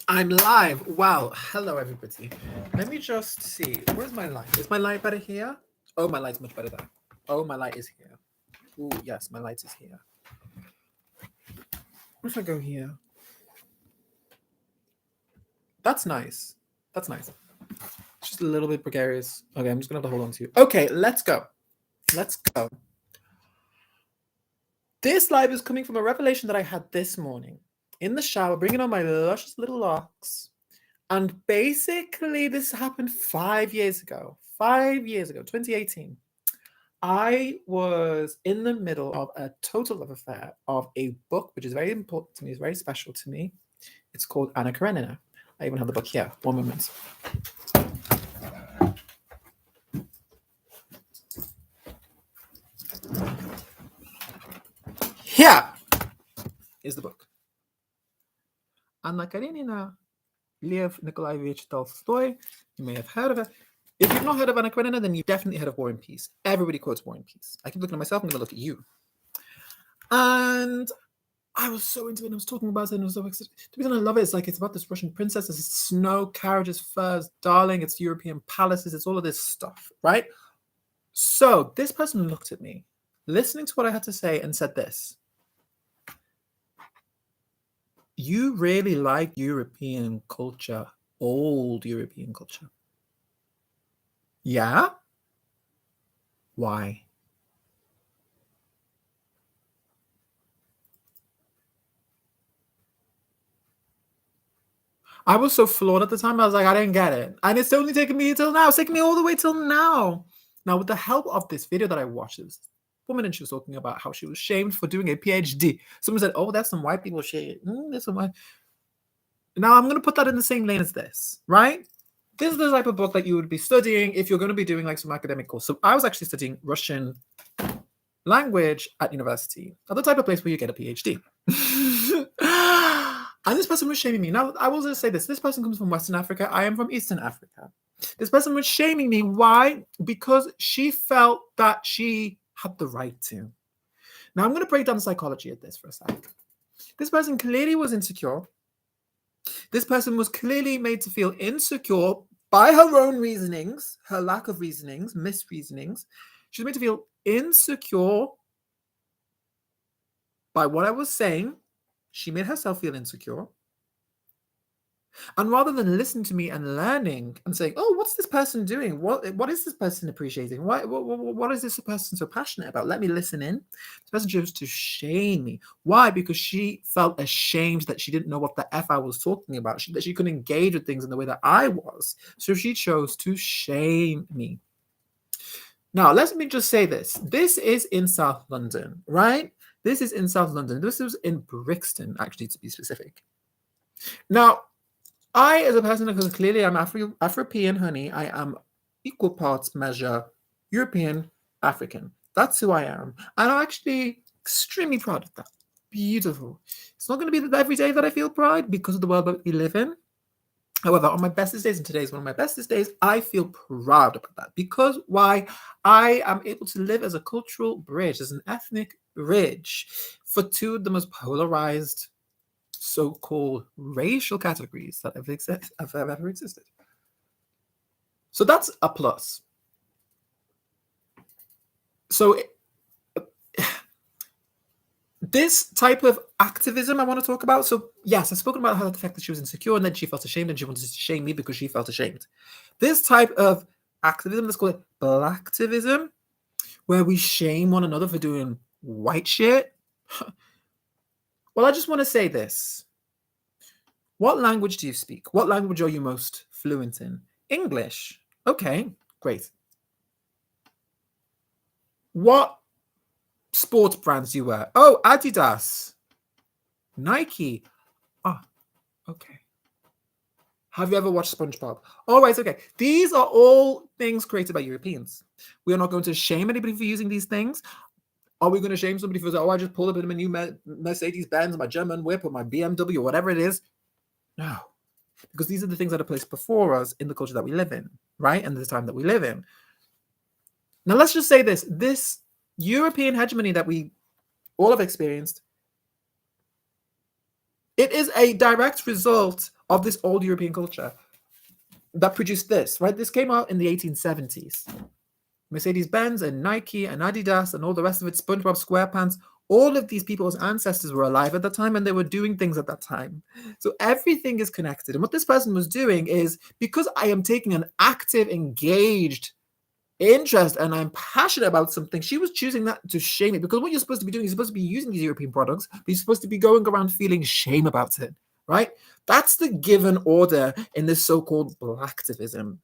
I'm live. Wow. Hello, everybody. Let me just see. Where's my light? Is my light better here? Oh, my light's much better there. Oh, my light is here. Oh, yes, my light is here. What if I go here? That's nice. That's nice. Just a little bit precarious. Okay, I'm just going to have to hold on to you. Okay, let's go. Let's go. This live is coming from a revelation that I had this morning in the shower, bringing on my luscious little locks. And basically, this happened 5 years ago. 5 years ago, 2018. I was in the middle of a total love affair of a book, which is very important to me, it's very special to me. It's called Anna Karenina. I even have the book here. One moment. Here is the book. Anna Karenina, Lev Nikolaevich Tolstoy. You may have heard of it. If you've not heard of Anna Karenina, then you've definitely heard of War and Peace. Everybody quotes War and Peace. I keep looking at myself, I'm going to look at you. And I was so into it. I was talking about it, and I was so excited. The reason I love it is like it's about this Russian princess. It's snow, carriages, furs, darling. It's European palaces. It's all of this stuff, right? So this person looked at me, listening to what I had to say, and said this. You really like European culture, old European culture. Yeah? Why? I was so floored at the time. I was like, I didn't get it. And it's only taken me till now. It's taken me all the way till now. Now, with the help of this video that I watched, this woman, and she was talking about how she was shamed for doing a PhD. Someone said, oh, that's some white people shit. That's some white. Now, I'm going to put that in the same lane as this, right? This is the type of book that you would be studying if you're going to be doing like some academic course. So I was actually studying Russian language at university, at the type of place where you get a PhD. And this person was shaming me. Now, I will just say this. This person comes from Western Africa. I am from Eastern Africa. This person was shaming me. Why? Because she felt that she had the right to. Now, I'm going to break down the psychology of this for a sec. This person clearly was insecure. This person was clearly made to feel insecure by her own reasonings, her lack of reasonings, misreasonings. She was made to feel insecure by what I was saying. She made herself feel insecure. And rather than listening to me and learning and saying, oh, what's this person doing? What is this person appreciating? What is this person so passionate about? Let me listen in. This person chose to shame me. Why? Because she felt ashamed that she didn't know what the F I was talking about, that she couldn't engage with things in the way that I was. So she chose to shame me. Now, let me just say this. This is in South London, right? This is in South London. This is in Brixton, actually, to be specific. Now, I, as a person, because clearly I'm Afro-European, honey, I am equal parts measure European, African. That's who I am. And I'm actually extremely proud of that. Beautiful. It's not going to be every day that I feel pride because of the world that we live in. However, on my bestest days, and today is one of my bestest days, I feel proud about that. Because why? I am able to live as a cultural bridge, as an ethnic bridge for two of the most polarized so-called racial categories that have ever existed. So that's a plus. So this type of activism I want to talk about. So yes, I've spoken about how the fact that she was insecure and then she felt ashamed and she wanted to shame me because she felt ashamed. This type of activism, let's call it blacktivism, where we shame one another for doing white shit. Well, I just want to say this. What language do you speak? What language are you most fluent in? English. Okay, great. What sports brands do you wear? Oh, Adidas. Nike. Ah, okay. Have you ever watched SpongeBob? All right, okay. These are all things created by Europeans. We are not going to shame anybody for using these things. Are we going to shame somebody for saying, oh, I just pulled up in my new Mercedes-Benz, my German whip, or my BMW, or whatever it is? No. Because these are the things that are placed before us in the culture that we live in, right? And the time that we live in. Now, let's just say this. This European hegemony that we all have experienced, it is a direct result of this old European culture that produced this, right? This came out in the 1870s. Mercedes-Benz and Nike and Adidas and all the rest of it, SpongeBob SquarePants, all of these people's ancestors were alive at the time and they were doing things at that time. So everything is connected. And what this person was doing is, because I am taking an active, engaged interest and I'm passionate about something, she was choosing that to shame it. Because what you're supposed to be doing, you're supposed to be using these European products, but you're supposed to be going around feeling shame about it, right? That's the given order in this so-called Blacktivism.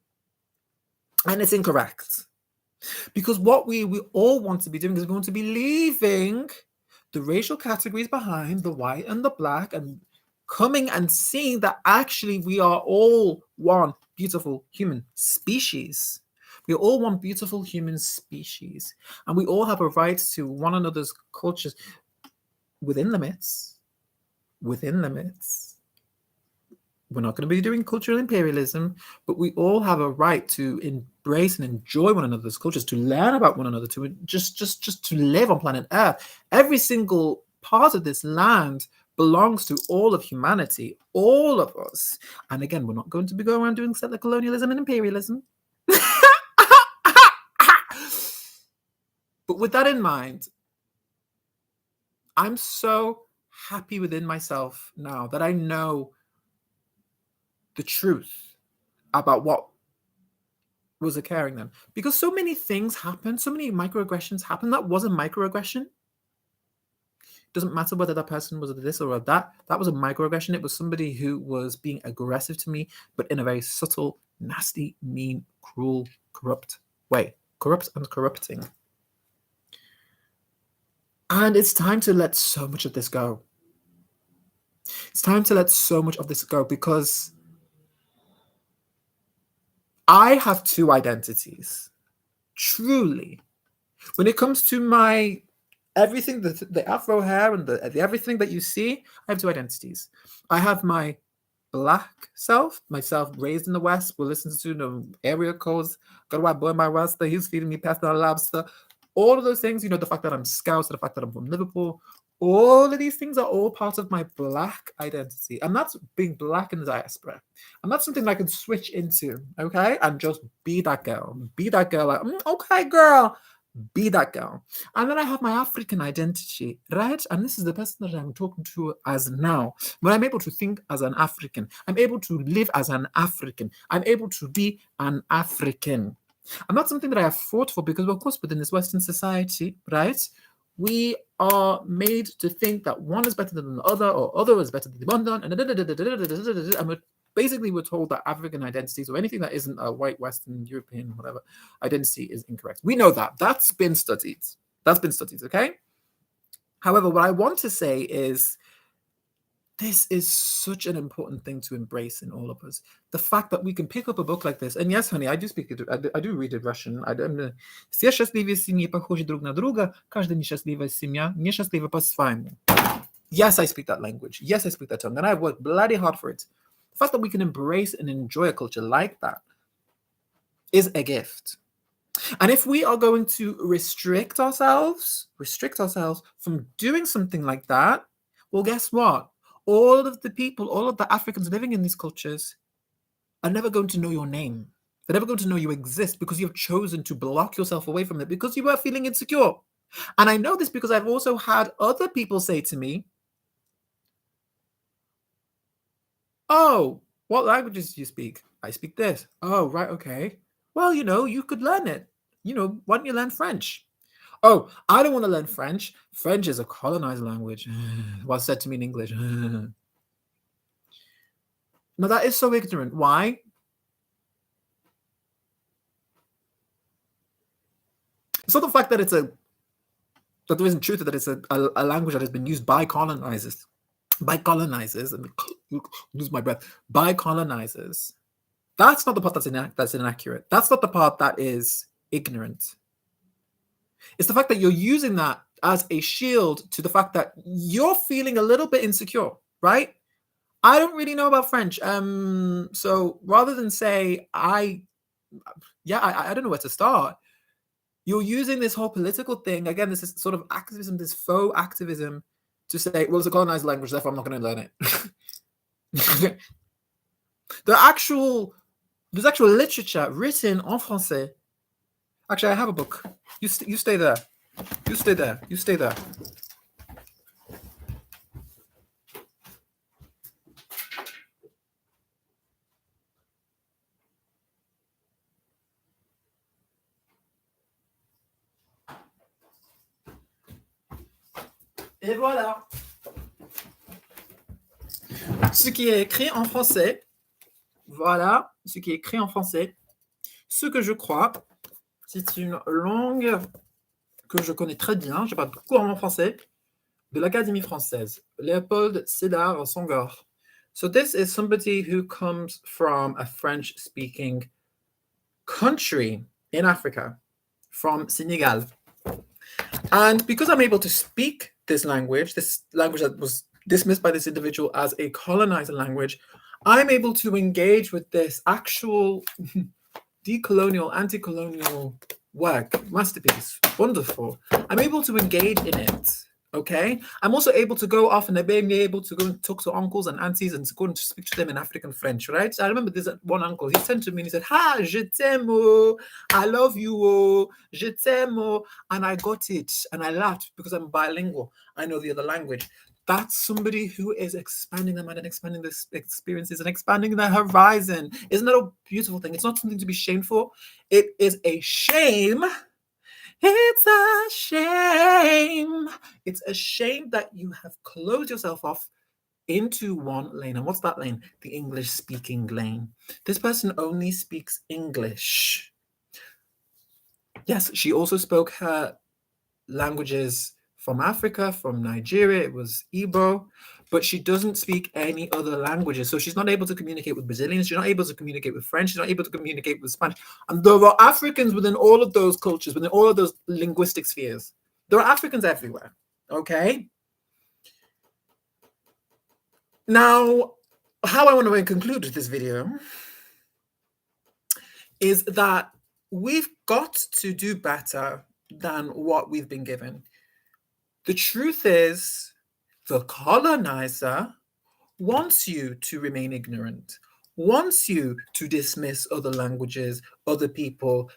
And it's incorrect. Because what we all want to be doing is we want to be leaving the racial categories behind, the white and the black, and coming and seeing that actually we are all one beautiful human species. We all one beautiful human species. And we all have a right to one another's cultures within limits. Within limits. We're not going to be doing cultural imperialism, but we all have a right to embrace and enjoy one another's cultures, to learn about one another, to just to live on planet Earth. Every single part of this land belongs to all of humanity, all of us. And again, we're not going to be going around doing settler colonialism and imperialism. But with that in mind, I'm so happy within myself now that I know the truth about what was occurring then. Because so many things happened, so many microaggressions happened. That was a microaggression. Doesn't matter whether that person was this or that. That was a microaggression. It was somebody who was being aggressive to me, but in a very subtle, nasty, mean, cruel, corrupt way. Corrupt and corrupting. And it's time to let so much of this go. It's time to let so much of this go, because I have two identities, truly. When it comes to my everything, the afro hair and the everything that you see, I have two identities. I have my black self, myself raised in the West, will listen to the area codes, got white boy my Rasta, he's feeding me pasta and lobster. All of those things, the fact that I'm Scouse, the fact that I'm from Liverpool, all of these things are all part of my black identity. And that's being black in the diaspora. And that's something that I can switch into, okay? And just be that girl. Be that girl. Like, okay, girl. Be that girl. And then I have my African identity, right? And this is the person that I'm talking to as now. When I'm able to think as an African, I'm able to live as an African, I'm able to be an African. And that's something that I have fought for, because, of course, within this Western society, right, we are made to think that one is better than the other, or other is better than the one, and basically we're told that African identities, or anything that isn't a white, Western, European, whatever identity, is incorrect. We know that. That's been studied. That's been studied, okay? However, what I want to say is, this is such an important thing to embrace in all of us. The fact that we can pick up a book like this, and yes, honey, I do speak it. I do read it Russian. Все счастливые семьи похожи друг на друга, каждая несчастливая семья несчастлива по-своему. Yes, I speak that language. Yes, I speak that tongue, and I work bloody hard for it. The fact that we can embrace and enjoy a culture like that is a gift. And if we are going to restrict ourselves from doing something like that, well, guess what? All of the people, all of the Africans living in these cultures are never going to know your name. They're never going to know you exist, because you've chosen to block yourself away from it because you are feeling insecure. And I know this because I've also had other people say to me, oh, what languages do you speak? I speak this. Oh, right, okay. Well, you could learn it. Why don't you learn French? Oh, I don't want to learn French. French is a colonized language. What's said to me in English? Now, that is so ignorant. Why? It's not the fact that that there isn't truth to that it's a language that has been used by colonizers. And lose my breath. By colonizers. That's not the part that's inaccurate. That's not the part that is ignorant. It's the fact that you're using that as a shield to the fact that you're feeling a little bit insecure, right? I don't really know about French. So rather than say, I don't know where to start, you're using this whole political thing. Again, this is sort of activism, this faux activism, to say, well, it's a colonized language, therefore I'm not going to learn it. There's actual literature written en français. Actually, I have a book. You stay there. You stay there. You stay there. Et voilà. Ce qui est écrit en français. Voilà ce qui est écrit en français. Ce que je crois, c'est une langue que je connais très bien. Je parle couramment français. De l'Académie française. Léopold Sédar Senghor. So this is somebody who comes from a French-speaking country in Africa, from Senegal. And because I'm able to speak this language that was dismissed by this individual as a colonizer language, I'm able to engage with this actual decolonial, anti-colonial work, masterpiece, wonderful. I'm able to engage in it. Okay, I'm also able to go off and I'm able to go and talk to uncles and aunties and to go and speak to them in African French, right? I remember there's one uncle, he turned to me and he said, "Ha, je t'aime, oh, I love you, oh, je t'aime, oh," and I got it and I laughed because I'm bilingual. I know the other language. That's somebody who is expanding their mind and expanding their experiences and expanding their horizon. Isn't that a beautiful thing? It's not something to be shamed for. It is a shame. It's a shame. It's a shame that you have closed yourself off into one lane. And what's that lane? The English speaking lane. This person only speaks English. Yes, she also spoke her languages from Africa, from Nigeria. It was Igbo, but she doesn't speak any other languages. So she's not able to communicate with Brazilians. She's not able to communicate with French. She's not able to communicate with Spanish. And there are Africans within all of those cultures, within all of those linguistic spheres. There are Africans everywhere. Okay. Now, how I want to conclude this video is that we've got to do better than what we've been given. The truth is, the colonizer wants you to remain ignorant, wants you to dismiss other languages, other people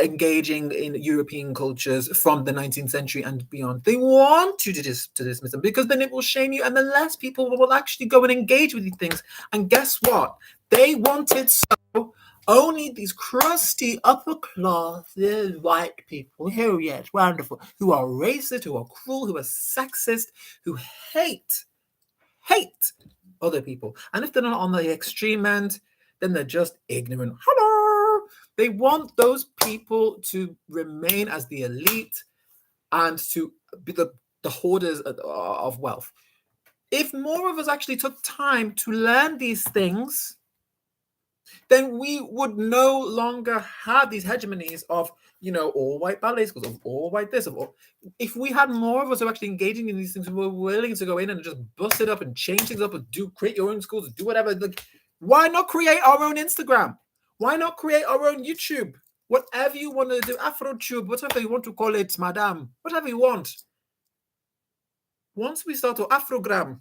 engaging in European cultures from the 19th century and beyond. They want you to dismiss them because then it will shame you and then less people will actually go and engage with these things. And guess what? They want it so. Only these crusty upper class white people, oh yes, wonderful, who are racist, who are cruel, who are sexist, who hate other people. And if they're not on the extreme end, then they're just ignorant. Hello! They want those people to remain as the elite and to be the hoarders of wealth. If more of us actually took time to learn these things, then we would no longer have these hegemonies of, all white ballet schools, of all white this, of all. If we had more of us who are actually engaging in these things, who were willing to go in and just bust it up and change things up and create your own schools, do whatever. Why not create our own Instagram? Why not create our own YouTube? Whatever you want to do, AfroTube, whatever you want to call it, madam, whatever you want. Once we start to Afrogram,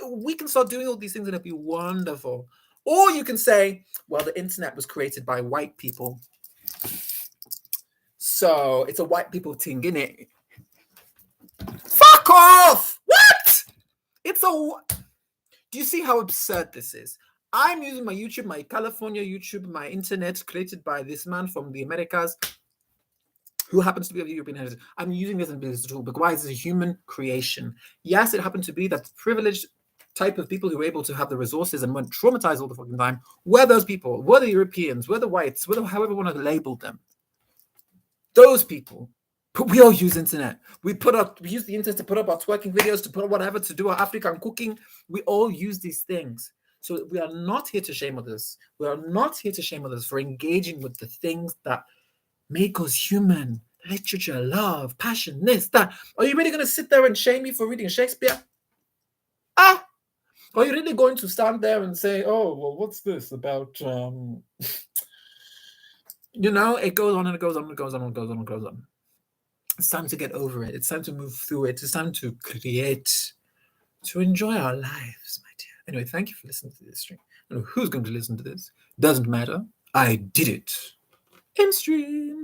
we can start doing all these things and it'll be wonderful. Or you can say, well, the internet was created by white people, so it's a white people thing, innit? Fuck off! What? Do you see how absurd this is? I'm using my YouTube, my California YouTube, my internet created by this man from the Americas who happens to be of the European heritage. I'm using this as a business tool because it's a human creation. Yes, it happened to be that privileged type of people who were able to have the resources and weren't traumatized all the fucking time were those people, were the Europeans, were the whites, were however you want to label them. Those people. But we all use internet. We use the internet to put up our twerking videos, to put up whatever, to do our African cooking. We all use these things. So we are not here to shame others. We are not here to shame others for engaging with the things that make us human. Literature, love, passion, this, that. Are you really going to sit there and shame me for reading Shakespeare? Are you really going to stand there and say, oh, well, what's this about, it goes on and it goes on and it goes on and it goes on and it goes on. It's time to get over it. It's time to move through it. It's time to create, to enjoy our lives, my dear. Anyway, thank you for listening to this stream. I don't know who's going to listen to this. Doesn't matter. I did it. In stream.